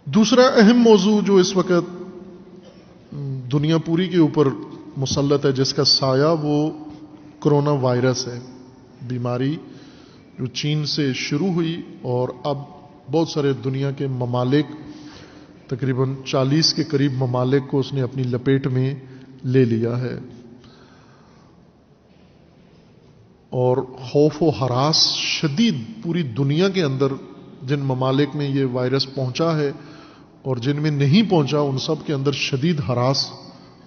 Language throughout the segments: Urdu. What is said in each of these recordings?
دوسرا اہم موضوع جو اس وقت دنیا پوری کے اوپر مسلط ہے، جس کا سایہ وہ کرونا وائرس ہے، بیماری جو چین سے شروع ہوئی اور اب بہت سارے دنیا کے ممالک، تقریباً 40 کے قریب ممالک کو اس نے اپنی لپیٹ میں لے لیا ہے، اور خوف و ہراس شدید پوری دنیا کے اندر جن ممالک میں یہ وائرس پہنچا ہے اور جن میں نہیں پہنچا، ان سب کے اندر شدید ہراس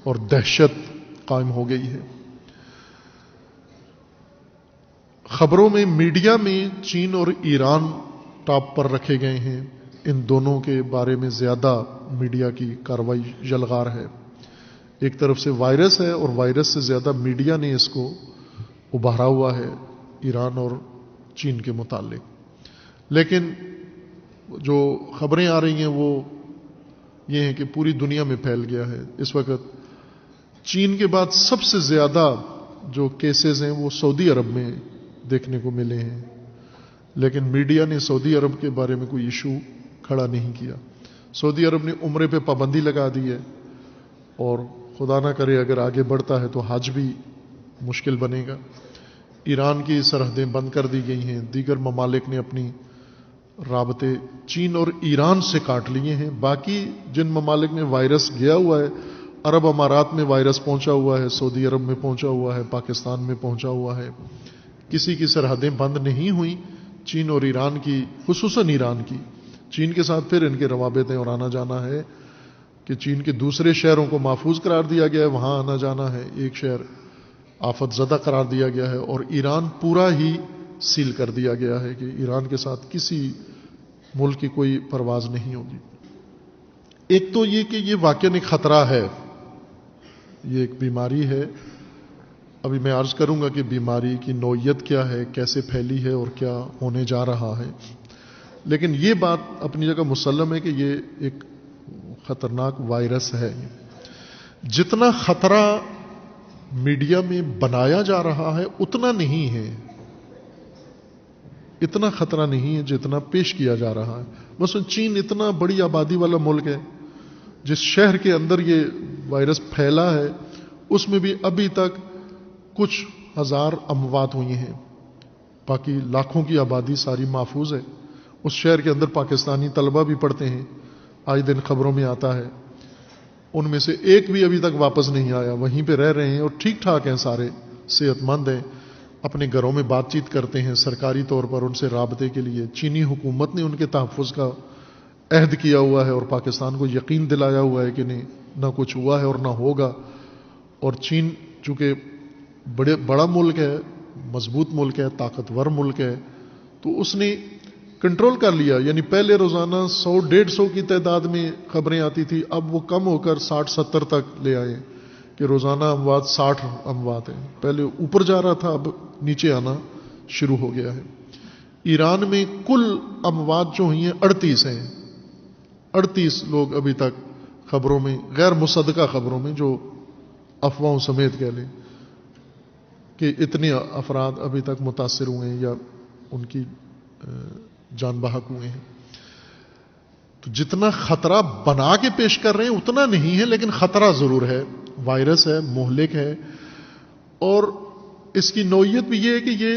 اور دہشت قائم ہو گئی ہے۔ خبروں میں، میڈیا میں چین اور ایران ٹاپ پر رکھے گئے ہیں، ان دونوں کے بارے میں زیادہ میڈیا کی کارروائی یلغار ہے۔ ایک طرف سے وائرس ہے اور وائرس سے زیادہ میڈیا نے اس کو ابھارا ہوا ہے ایران اور چین کے متعلق۔ لیکن جو خبریں آ رہی ہیں وہ یہ ہیں کہ پوری دنیا میں پھیل گیا ہے۔ اس وقت چین کے بعد سب سے زیادہ جو کیسز ہیں وہ سعودی عرب میں دیکھنے کو ملے ہیں، لیکن میڈیا نے سعودی عرب کے بارے میں کوئی ایشو کھڑا نہیں کیا۔ سعودی عرب نے عمرے پہ پابندی لگا دی ہے، اور خدا نہ کرے اگر آگے بڑھتا ہے تو حج بھی مشکل بنے گا۔ ایران کی سرحدیں بند کر دی گئی ہیں، دیگر ممالک نے اپنی رابطے چین اور ایران سے کاٹ لیے ہیں۔ باقی جن ممالک میں وائرس گیا ہوا ہے، عرب امارات میں وائرس پہنچا ہوا ہے، سعودی عرب میں پہنچا ہوا ہے، پاکستان میں پہنچا ہوا ہے، کسی کی سرحدیں بند نہیں ہوئیں۔ چین اور ایران کی، خصوصاً ایران کی، چین کے ساتھ پھر ان کے روابط ہیں اور آنا جانا ہے کہ چین کے دوسرے شہروں کو محفوظ قرار دیا گیا ہے، وہاں آنا جانا ہے، ایک شہر آفت زدہ قرار دیا گیا ہے، اور ایران پورا ہی سیل کر دیا گیا ہے کہ ایران کے ساتھ کسی ملک کی کوئی پرواز نہیں ہوگی۔ ایک تو یہ کہ یہ واقعاً ایک خطرہ ہے، یہ ایک بیماری ہے۔ ابھی میں عرض کروں گا کہ بیماری کی نوعیت کیا ہے، کیسے پھیلی ہے اور کیا ہونے جا رہا ہے، لیکن یہ بات اپنی جگہ مسلم ہے کہ یہ ایک خطرناک وائرس ہے۔ جتنا خطرہ میڈیا میں بنایا جا رہا ہے اتنا نہیں ہے، اتنا خطرہ نہیں ہے جتنا پیش کیا جا رہا ہے۔ مثلا چین اتنا بڑی آبادی والا ملک ہے، جس شہر کے اندر یہ وائرس پھیلا ہے اس میں بھی ابھی تک کچھ ہزار اموات ہوئی ہیں، باقی لاکھوں کی آبادی ساری محفوظ ہے۔ اس شہر کے اندر پاکستانی طلبہ بھی پڑھتے ہیں، آج دن خبروں میں آتا ہے، ان میں سے ایک بھی ابھی تک واپس نہیں آیا، وہیں پہ رہ رہے ہیں اور ٹھیک ٹھاک ہیں، سارے صحت مند ہیں، اپنے گھروں میں بات چیت کرتے ہیں، سرکاری طور پر ان سے رابطے کے لیے چینی حکومت نے ان کے تحفظ کا عہد کیا ہوا ہے اور پاکستان کو یقین دلایا ہوا ہے کہ نہیں، نہ کچھ ہوا ہے اور نہ ہوگا۔ اور چین چونکہ بڑا ملک ہے، مضبوط ملک ہے، طاقتور ملک ہے، تو اس نے کنٹرول کر لیا۔ یعنی پہلے روزانہ 100-150 کی تعداد میں خبریں آتی تھی، اب وہ کم ہو کر 60-70 تک لے آئے کہ روزانہ اموات 60 اموات ہیں۔ پہلے اوپر جا رہا تھا، اب نیچے آنا شروع ہو گیا ہے۔ ایران میں کل اموات جو ہوئی ہیں 38 ہیں، 38 لوگ ابھی تک خبروں میں، غیر مصدقہ خبروں میں، جو افواہوں سمیت کہہ لیں کہ اتنے افراد ابھی تک متاثر ہوئے ہیں یا ان کی جان بحق ہوئے ہیں۔ تو جتنا خطرہ بنا کے پیش کر رہے ہیں اتنا نہیں ہے، لیکن خطرہ ضرور ہے، وائرس ہے، مہلک ہے، اور اس کی نوعیت بھی یہ ہے کہ یہ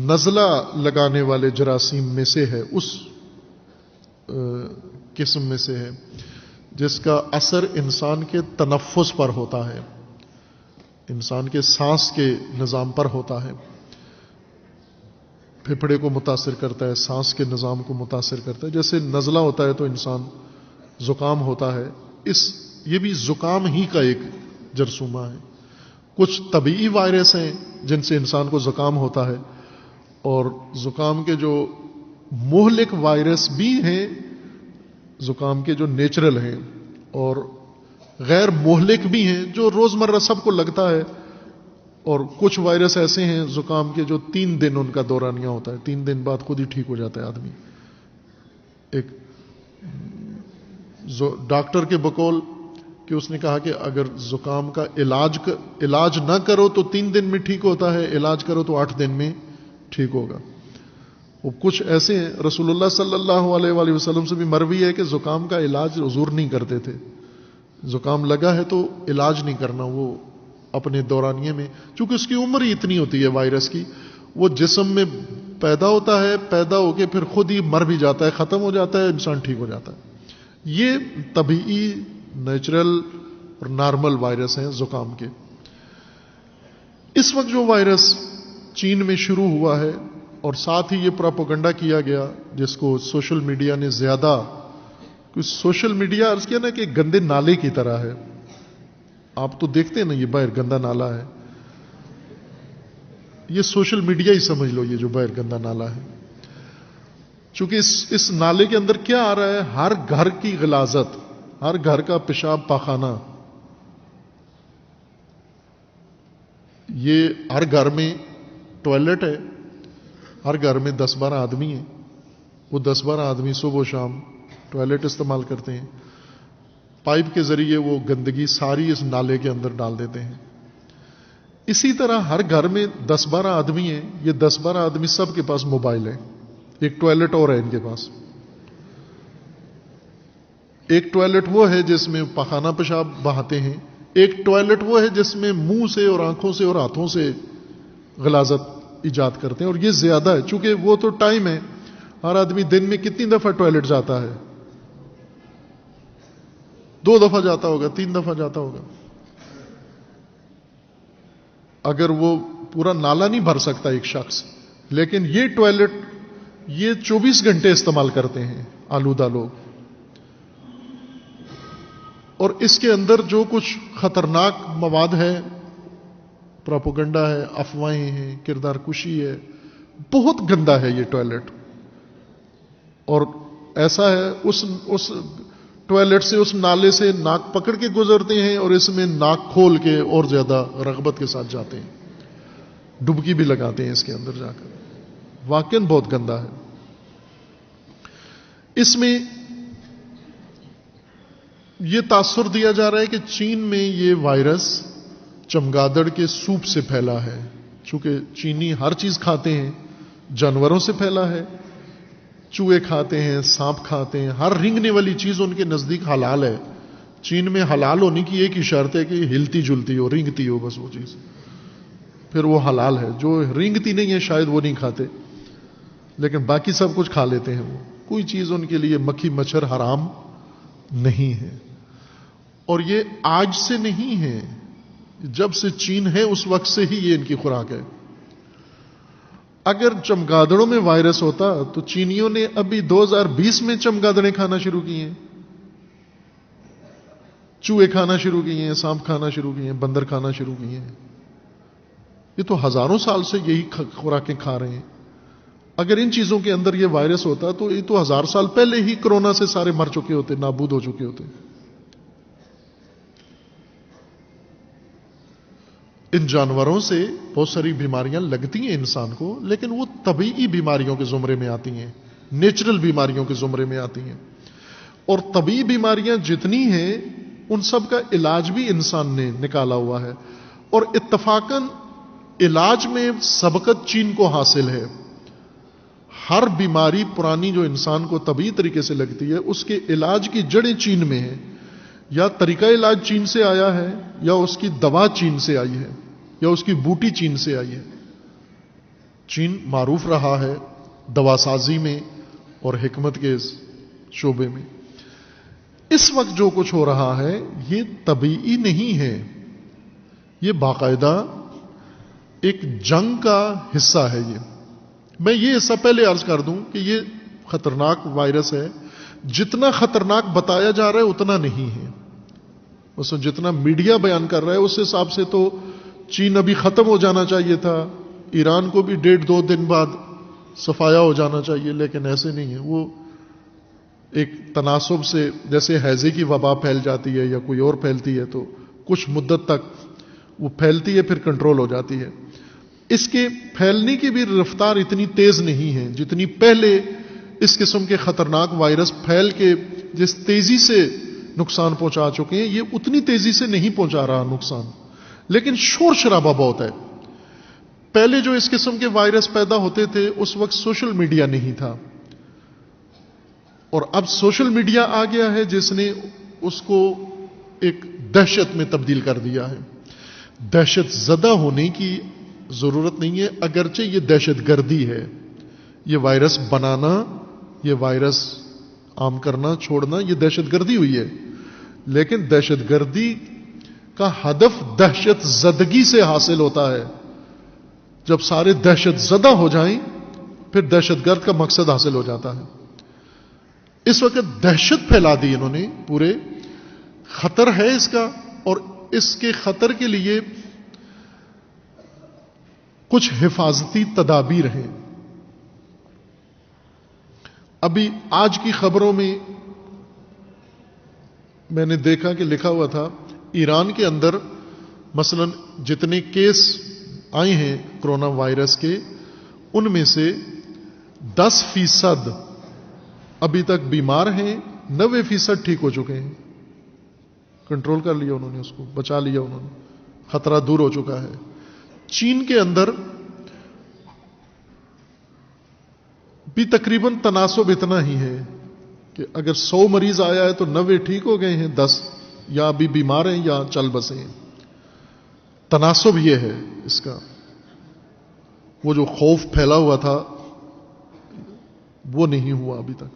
نزلہ لگانے والے جراثیم میں سے ہے، اس قسم میں سے ہے جس کا اثر انسان کے تنفس پر ہوتا ہے، انسان کے سانس کے نظام پر ہوتا ہے، پھیپھڑے کو متاثر کرتا ہے، سانس کے نظام کو متاثر کرتا ہے۔ جیسے نزلہ ہوتا ہے تو انسان زکام ہوتا ہے، یہ بھی زکام ہی کا ایک جرثومہ ہے۔ کچھ طبیعی وائرس ہیں جن سے انسان کو زکام ہوتا ہے، اور زکام کے جو مہلک وائرس بھی ہیں، زکام کے جو نیچرل ہیں، اور غیر مہلک بھی ہیں جو روزمرہ سب کو لگتا ہے، اور کچھ وائرس ایسے ہیں زکام کے جو 3 دن ان کا دورانیہ ہوتا ہے، 3 دن بعد خود ہی ٹھیک ہو جاتا ہے آدمی۔ ایک ڈاکٹر کے بقول کہ اس نے کہا کہ اگر زکام کا علاج نہ کرو تو 3 دن میں ٹھیک ہوتا ہے، علاج کرو تو 8 دن میں ٹھیک ہوگا۔ وہ کچھ ایسے ہیں رسول اللہ صلی اللہ علیہ وآلہ وسلم سے بھی مروی ہے کہ زکام کا علاج حضور نہیں کرتے تھے. زکام لگا ہے تو علاج نہیں کرنا، وہ اپنے دورانیے میں، چونکہ اس کی عمر ہی اتنی ہوتی ہے وائرس کی، وہ جسم میں پیدا ہوتا ہے، پیدا ہو کے پھر خود ہی مر بھی جاتا ہے، ختم ہو جاتا ہے، انسان ٹھیک ہو جاتا ہے. یہ طبیعی نیچرل اور نارمل وائرس ہیں زکام کے. اس وقت جو وائرس چین میں شروع ہوا ہے اور ساتھ ہی یہ پروپیگنڈا کیا گیا جس کو سوشل میڈیا نے زیادہ، کچھ سوشل میڈیا عرض کیا نا کہ گندے نالے کی طرح ہے. آپ تو دیکھتے ہیں نا یہ باہر گندا نالا ہے، یہ سوشل میڈیا ہی سمجھ لو، یہ جو باہر گندا نالا ہے. چونکہ اس نالے کے اندر کیا آ رہا ہے، ہر گھر کی غلاظت، ہر گھر کا پیشاب پاخانہ، یہ ہر گھر میں ٹوائلٹ ہے، ہر گھر میں 10-12 آدمی ہیں، وہ 10-12 آدمی صبح و شام ٹوائلٹ استعمال کرتے ہیں، پائپ کے ذریعے وہ گندگی ساری اس نالے کے اندر ڈال دیتے ہیں. اسی طرح ہر گھر میں 10-12 آدمی ہیں، یہ 10-12 آدمی سب کے پاس موبائل ہے، ایک ٹوائلٹ اور ہے ان کے پاس. ایک ٹوائلٹ وہ ہے جس میں پخانہ پیشاب بہاتے ہیں، ایک ٹوائلٹ وہ ہے جس میں منہ سے اور آنکھوں سے اور ہاتھوں سے غلاظت ایجاد کرتے ہیں. اور یہ زیادہ ہے چونکہ وہ تو ٹائم ہے، ہر آدمی دن میں کتنی دفعہ ٹوائلٹ جاتا ہے؟ 2 دفعہ جاتا ہوگا، 3 دفعہ جاتا ہوگا. اگر وہ پورا نالا نہیں بھر سکتا ایک شخص، لیکن یہ ٹوائلٹ یہ 24 گھنٹے استعمال کرتے ہیں آلودہ لوگ. اور اس کے اندر جو کچھ خطرناک مواد ہے، پروپیگنڈا ہے، افواہیں ہیں، کردار کشی ہے، بہت گندا ہے یہ ٹوائلٹ. اور ایسا ہے اس ٹوائلٹ سے، اس نالے سے ناک پکڑ کے گزرتے ہیں اور اس میں ناک کھول کے اور زیادہ رغبت کے ساتھ جاتے ہیں، ڈبکی بھی لگاتے ہیں اس کے اندر جا کر. واقعاً بہت گندا ہے. اس میں یہ تاثر دیا جا رہا ہے کہ چین میں یہ وائرس چمگادڑ کے سوپ سے پھیلا ہے. چونکہ چینی ہر چیز کھاتے ہیں، جانوروں سے پھیلا ہے، چوہے کھاتے ہیں، سانپ کھاتے ہیں، ہر رینگنے والی چیز ان کے نزدیک حلال ہے. چین میں حلال ہونے کی ایک ہی شرط ہے کہ ہلتی جلتی ہو، رینگتی ہو، بس وہ چیز، پھر وہ حلال ہے. جو رینگتی نہیں ہے شاید وہ نہیں کھاتے، لیکن باقی سب کچھ کھا لیتے ہیں. وہ کوئی چیز ان کے لیے مکھی مچھر حرام نہیں ہے. اور یہ آج سے نہیں ہے، جب سے چین ہے اس وقت سے ہی یہ ان کی خوراک ہے. اگر چمگادڑوں میں وائرس ہوتا تو چینیوں نے ابھی 2020 میں چمگادڑیں کھانا شروع کی ہیں، چوہے کھانا شروع کی ہیں، سانپ کھانا شروع کی ہیں، بندر کھانا شروع کی ہیں. یہ تو ہزاروں سال سے یہی خوراکیں کھا رہے ہیں. اگر ان چیزوں کے اندر یہ وائرس ہوتا تو یہ تو 1000 سال پہلے ہی کرونا سے سارے مر چکے ہوتے، نابود ہو چکے ہوتے. ان جانوروں سے بہت ساری بیماریاں لگتی ہیں انسان کو، لیکن وہ طبیعی بیماریوں کے زمرے میں آتی ہیں، نیچرل بیماریوں کے زمرے میں آتی ہیں. اور طبیعی بیماریاں جتنی ہیں ان سب کا علاج بھی انسان نے نکالا ہوا ہے. اور اتفاقاً علاج میں سبقت چین کو حاصل ہے. ہر بیماری پرانی جو انسان کو طبیعی طریقے سے لگتی ہے اس کے علاج کی جڑیں چین میں ہیں. یا طریقہ علاج چین سے آیا ہے، یا اس کی دوا چین سے آئی ہے، یا اس کی بوٹی چین سے آئی ہے. چین معروف رہا ہے دوا سازی میں اور حکمت کے شعبے میں. اس وقت جو کچھ ہو رہا ہے یہ طبیعی نہیں ہے، یہ باقاعدہ ایک جنگ کا حصہ ہے. میں یہ حصہ پہلے عرض کر دوں کہ یہ خطرناک وائرس ہے. جتنا خطرناک بتایا جا رہا ہے اتنا نہیں ہے. اس میں جتنا میڈیا بیان کر رہا ہے اس حساب سے تو چین ابھی ختم ہو جانا چاہیے تھا، ایران کو بھی 1.5-2 دن بعد صفایا ہو جانا چاہیے، لیکن ایسے نہیں ہے. وہ ایک تناسب سے، جیسے ہیضے کی وبا پھیل جاتی ہے یا کوئی اور پھیلتی ہے تو کچھ مدت تک وہ پھیلتی ہے پھر کنٹرول ہو جاتی ہے. اس کے پھیلنے کی بھی رفتار اتنی تیز نہیں ہے جتنی پہلے اس قسم کے خطرناک وائرس پھیل کے جس تیزی سے نقصان پہنچا چکے ہیں، یہ اتنی تیزی سے نہیں پہنچا رہا نقصان، لیکن شور شرابہ بہت ہے. پہلے جو اس قسم کے وائرس پیدا ہوتے تھے اس وقت سوشل میڈیا نہیں تھا، اور اب سوشل میڈیا آ گیا ہے جس نے اس کو ایک دہشت میں تبدیل کر دیا ہے۔ دہشت زدہ ہونے کی ضرورت نہیں ہے، اگرچہ یہ دہشت گردی ہے، یہ وائرس بنانا، یہ وائرس عام کرنا چھوڑنا، یہ دہشت گردی ہوئی ہے، لیکن دہشت گردی کا ہدف دہشت زدگی سے حاصل ہوتا ہے۔ جب سارے دہشت زدہ ہو جائیں پھر دہشت گرد کا مقصد حاصل ہو جاتا ہے۔ اس وقت دہشت پھیلا دی انہوں نے پورے، خطر ہے اس کا، اور اس کے خطر کے لیے کچھ حفاظتی تدابیر ہیں۔ ابھی آج کی خبروں میں نے دیکھا کہ لکھا ہوا تھا ایران کے اندر مثلا جتنے کیس آئے ہیں کرونا وائرس کے، ان میں سے 10% ابھی تک بیمار ہیں، 90% ٹھیک ہو چکے ہیں، کنٹرول کر لیا انہوں نے، اس کو بچا لیا انہوں نے، خطرہ دور ہو چکا ہے۔ چین کے اندر بھی تقریباً تناسب اتنا ہی ہے کہ اگر 100 مریض آیا ہے تو 90 ٹھیک ہو گئے ہیں، 10 یا ابھی بیمار ہیں یا چل بسے ہیں۔ تناسب یہ ہے اس کا، وہ جو خوف پھیلا ہوا تھا وہ نہیں ہوا ابھی تک۔